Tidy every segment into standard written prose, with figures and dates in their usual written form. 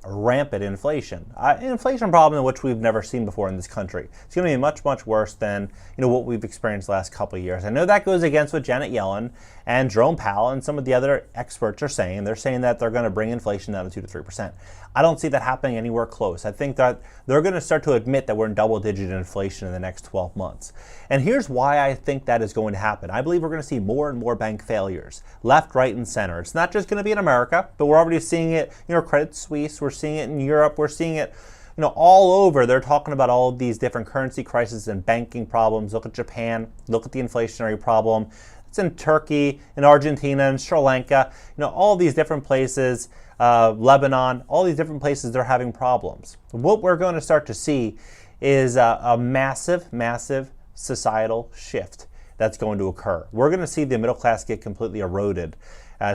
rampant inflation. An inflation problem in which we've never seen before in this country. It's going to be much, much worse than what we've experienced the last couple of years. I know that goes against what Janet Yellen and Jerome Powell and some of the other experts are saying. They're saying that they're going to bring inflation down to 2 to 3%. I don't see that happening anywhere close. I think that they're going to start to admit that we're in double-digit inflation in the next 12 months. And here's why I think that is going to happen. I believe we're going to see more and more bank failures, left, right, and center. It's not just going to be in America, but we're already seeing it, Credit Suisse, we're seeing it in Europe, we're seeing it all over. They're talking about all of these different currency crises and banking problems. Look at Japan, look at the inflationary problem. It's in Turkey, in Argentina, in Sri Lanka, all these different places, Lebanon, all these different places, they're having problems. What we're going to start to see is a massive, massive societal shift that's going to occur. We're going to see the middle class get completely eroded.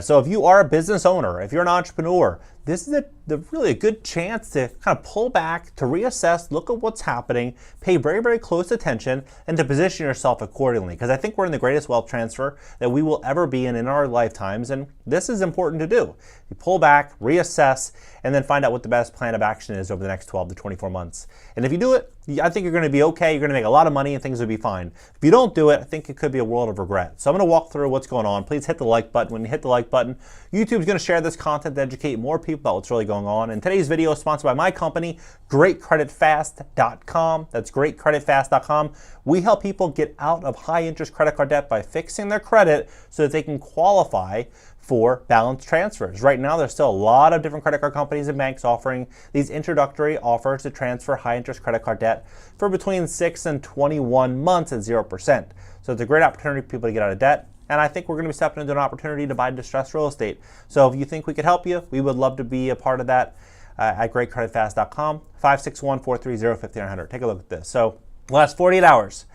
So if you are a business owner, if you're an entrepreneur, this is really a good chance to kind of pull back, to reassess, look at what's happening, pay very, very close attention, and to position yourself accordingly. Because I think we're in the greatest wealth transfer that we will ever be in our lifetimes, and this is important to do. You pull back, reassess, and then find out what the best plan of action is over the next 12 to 24 months. And if you do it, I think you're going to be okay. You're going to make a lot of money and things will be fine. If you don't do it, I think it could be a world of regret. So I'm going to walk through what's going on. Please hit the like button. When you hit the like button, YouTube's going to share this content to educate more people about what's really going on. And today's video is sponsored by my company, GreatCreditFast.com. That's GreatCreditFast.com. We help people get out of high-interest credit card debt by fixing their credit so that they can qualify for balance transfers. Right now, there's still a lot of different credit card companies and banks offering these introductory offers to transfer high-interest credit card debt for between 6 and 21 months at 0%. So it's a great opportunity for people to get out of debt. And I think we're going to be stepping into an opportunity to buy distressed real estate. So if you think we could help you, we would love to be a part of that at GreatCreditFast.com, 561-430-5900. Take a look at this. So the last 48 hours,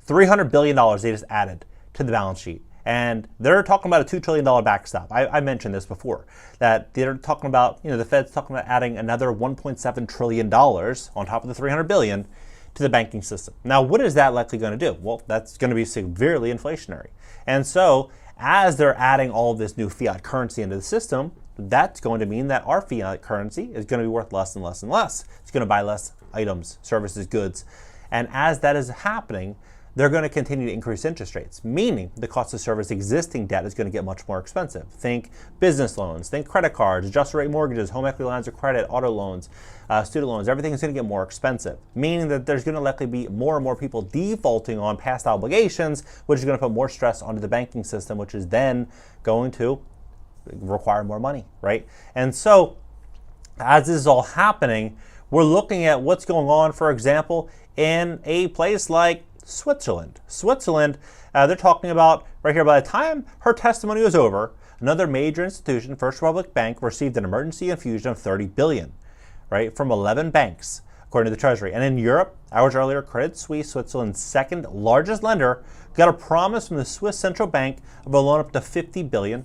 $300 billion they just added to the balance sheet. And they're talking about a $2 trillion backstop. I mentioned this before, that they're talking about, the Fed's talking about adding another $1.7 trillion on top of the $300 billion to the banking system. Now, what is that likely going to do? Well, that's going to be severely inflationary. And so as they're adding all of this new fiat currency into the system, that's going to mean that our fiat currency is going to be worth less and less and less. It's going to buy less items, services, goods. And as that is happening, they're going to continue to increase interest rates, meaning the cost to service existing debt is going to get much more expensive. Think business loans, think credit cards, adjusted rate mortgages, home equity lines of credit, auto loans, student loans. Everything is going to get more expensive, meaning that there's going to likely be more and more people defaulting on past obligations, which is going to put more stress onto the banking system, which is then going to require more money, right? And so as this is all happening, we're looking at what's going on, for example, in a place like Switzerland. They're talking about right here, by the time her testimony was over, another major institution, First Republic Bank, received an emergency infusion of $30 billion, right, from 11 banks, according to the Treasury. And in Europe, hours earlier, Credit Suisse, Switzerland's second largest lender, got a promise from the Swiss Central Bank of a loan up to 50 billion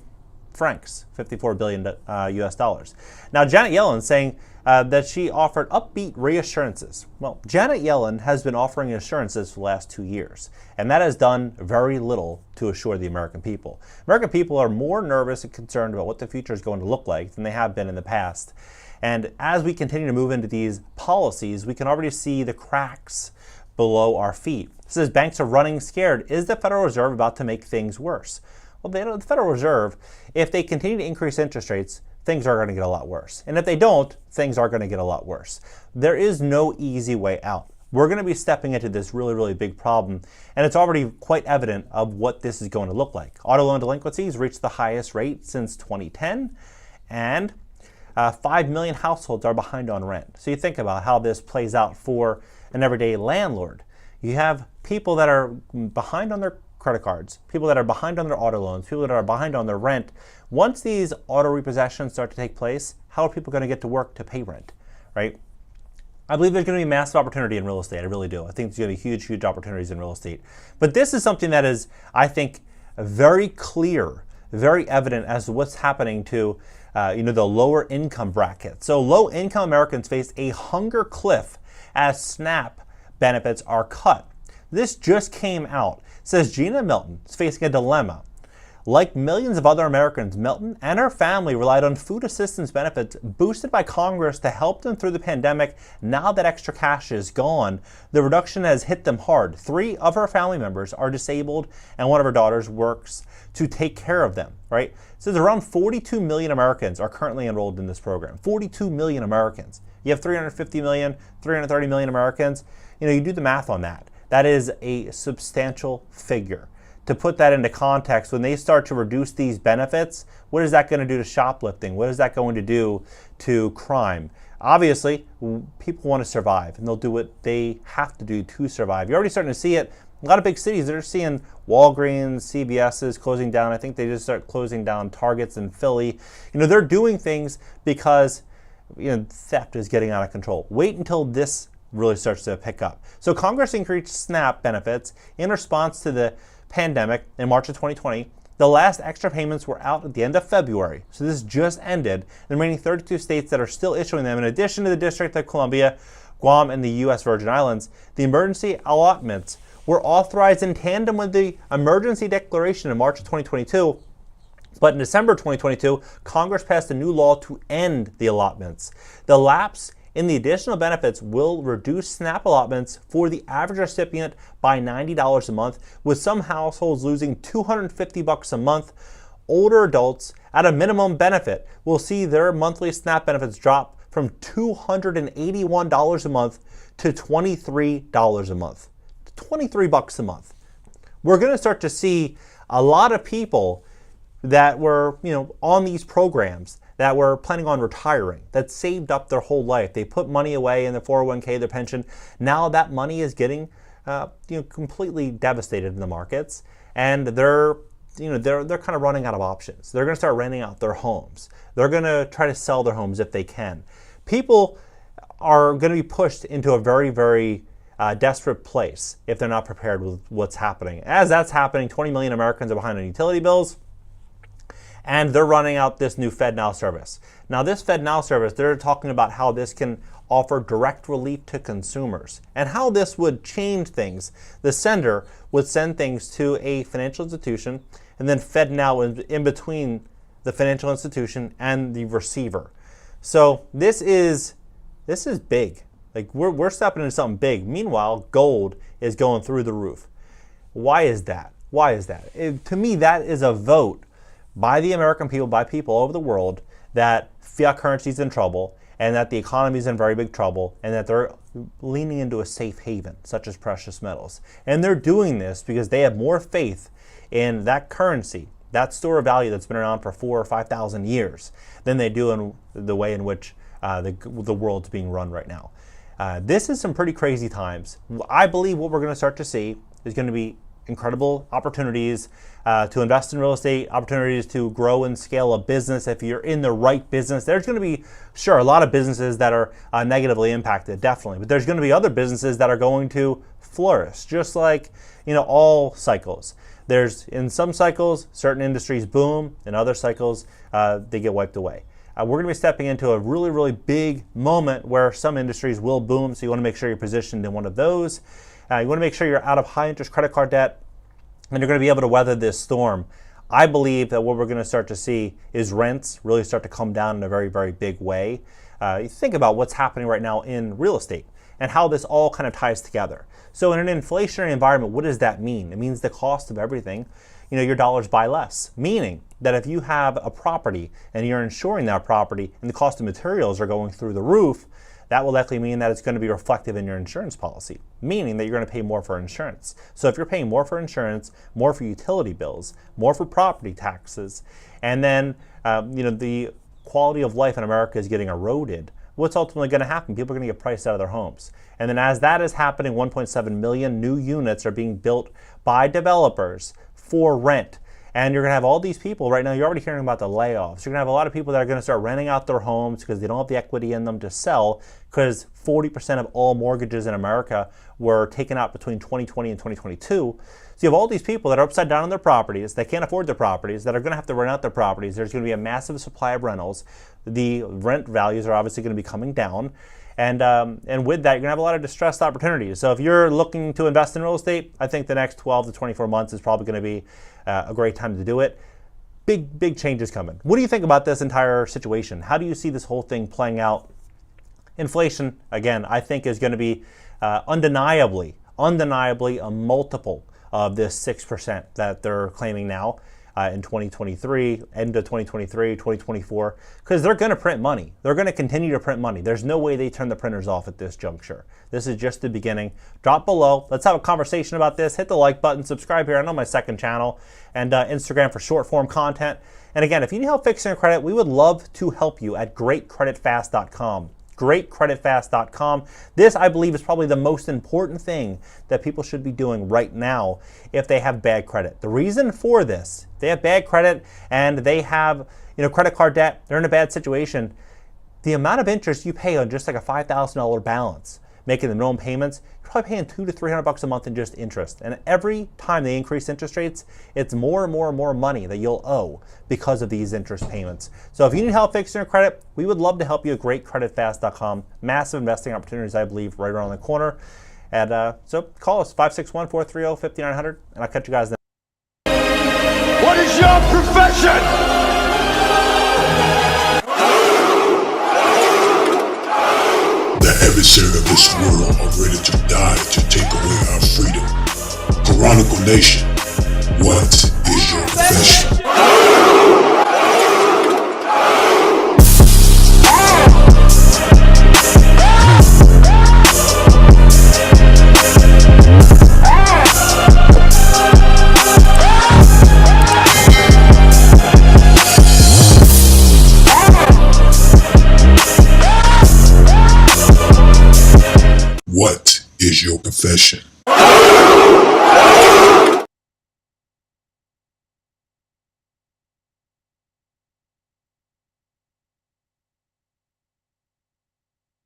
francs, 54 billion US dollars. Now, Janet Yellen saying that she offered upbeat reassurances. Well, Janet Yellen has been offering assurances for the last 2 years, and that has done very little to assure the American people. American people are more nervous and concerned about what the future is going to look like than they have been in the past. And as we continue to move into these policies, we can already see the cracks below our feet. It says banks are running scared. Is the Federal Reserve about to make things worse? Well, the Federal Reserve, if they continue to increase interest rates, things are going to get a lot worse. And if they don't, things are going to get a lot worse. There is no easy way out. We're going to be stepping into this really, really big problem, and it's already quite evident of what this is going to look like. Auto loan delinquencies reached the highest rate since 2010, and 5 million households are behind on rent. So you think about how this plays out for an everyday landlord. You have people that are behind on their credit cards, people that are behind on their auto loans, people that are behind on their rent. Once these auto repossessions start to take place, how are people going to get to work to pay rent, right? I believe there's going to be massive opportunity in real estate. I really do. I think there's going to be huge, huge opportunities in real estate. But this is something that is, I think, very clear, very evident as to what's happening to the lower income bracket. So low income Americans face a hunger cliff as SNAP benefits are cut. This just came out. It says Gina Milton is facing a dilemma. Like millions of other Americans, Milton and her family relied on food assistance benefits boosted by Congress to help them through the pandemic. Now that extra cash is gone, the reduction has hit them hard. 3 of her family members are disabled, and one of her daughters works to take care of them, right? So there's around 42 million Americans are currently enrolled in this program. 42 million Americans. You have 350 million, 330 million Americans. You do the math on that. That is a substantial figure. To put that into context, when they start to reduce these benefits, what is that going to do to shoplifting? What is that going to do to crime? Obviously, people want to survive, and they'll do what they have to do to survive. You're already starting to see it. A lot of big cities, they're seeing Walgreens, CVS's closing down. I think they just start closing down Targets in Philly. They're doing things because theft is getting out of control. Wait until this really starts to pick up. So Congress increased SNAP benefits in response to the pandemic in March of 2020. The last extra payments were out at the end of February. So this just ended. The remaining 32 states that are still issuing them, in addition to the District of Columbia, Guam, and the U.S. Virgin Islands, the emergency allotments were authorized in tandem with the emergency declaration in March of 2022. But in December 2022, Congress passed a new law to end the allotments. The lapse in the additional benefits will reduce SNAP allotments for the average recipient by $90 a month, with some households losing $250 a month. Older adults at a minimum benefit will see their monthly SNAP benefits drop from $281 a month to $23 a month. $23 a month. We're going to start to see a lot of people that were, on these programs, that were planning on retiring, that saved up their whole life. They put money away in their 401k, their pension. Now that money is getting, completely devastated in the markets, and they're kind of running out of options. They're going to start renting out their homes. They're going to try to sell their homes if they can. People are going to be pushed into a very, very desperate place if they're not prepared with what's happening. As that's happening, 20 million Americans are behind on utility bills, and they're running out this new FedNow service. Now this FedNow service, they're talking about how this can offer direct relief to consumers and how this would change things. The sender would send things to a financial institution, and then FedNow in between the financial institution and the receiver. So this is big. Like we're stepping into something big. Meanwhile, gold is going through the roof. Why is that? Why is that? To me, that is a vote by the American people, by people all over the world, that fiat currency is in trouble, and that the economy is in very big trouble, and that they're leaning into a safe haven, such as precious metals. And they're doing this because they have more faith in that currency, that store of value that's been around for 4,000 or 5,000 years, than they do in the way in which the world's being run right now. This is some pretty crazy times. I believe what we're going to start to see is going to be incredible opportunities to invest in real estate, opportunities to grow and scale a business if you're in the right business. There's going to be, sure, a lot of businesses that are negatively impacted, definitely, but there's going to be other businesses that are going to flourish, just like all cycles. There's, in some cycles, certain industries boom, in other cycles, they get wiped away. We're going to be stepping into a really, really big moment where some industries will boom, so you want to make sure you're positioned in one of those. You want to make sure you're out of high-interest credit card debt, and you're going to be able to weather this storm. I believe that what we're going to start to see is rents really start to come down in a very, very big way. You think about what's happening right now in real estate and how this all kind of ties together. So in an inflationary environment, what does that mean? It means the cost of everything, your dollars buy less, meaning that if you have a property and you're insuring that property and the cost of materials are going through the roof, that will likely mean that it's going to be reflective in your insurance policy, meaning that you're going to pay more for insurance. So if you're paying more for insurance, more for utility bills, more for property taxes, and then the quality of life in America is getting eroded, what's ultimately going to happen? People are going to get priced out of their homes. And then as that is happening, 1.7 million new units are being built by developers for rent. And you're going to have all these people right now, you're already hearing about the layoffs. You're going to have a lot of people that are going to start renting out their homes because they don't have the equity in them to sell, because 40% of all mortgages in America were taken out between 2020 and 2022. So you have all these people that are upside down on their properties, they can't afford their properties, that are going to have to rent out their properties. There's going to be a massive supply of rentals. The rent values are obviously going to be coming down. And with that, you're going to have a lot of distressed opportunities. So if you're looking to invest in real estate, I think the next 12 to 24 months is probably going to be a great time to do it. big changes coming. What do you think about this entire situation? How do you see this whole thing playing out? Inflation, again, I think is going to be undeniably a multiple of this 6% that they're claiming now in 2023, end of 2023, 2024, because they're going to print money. They're going to continue to print money. There's no way they turn the printers off at this juncture. This is just the beginning. Drop below. Let's have a conversation about this. Hit the like button, subscribe here. I know my second channel, and Instagram for short form content. And again, if you need help fixing your credit, we would love to help you at greatcreditfast.com. greatcreditfast.com. This, I believe, is probably the most important thing that people should be doing right now if they have bad credit. The reason for this, they have bad credit and they have, credit card debt, they're in a bad situation. The amount of interest you pay on just like a $5,000 balance, making the minimum payments, you're probably paying $200 to $300 a month in just interest. And every time they increase interest rates, it's more and more money that you'll owe because of these interest payments. So if you need help fixing your credit, we would love to help you at greatcreditfast.com. Massive investing opportunities, I believe, right around the corner. And so call us, 561-430-5900, and I'll catch you guys then. What is your profession? The adversary of this world are ready to die to take away our freedom. Chronicle Nation, what is your profession? What is your profession?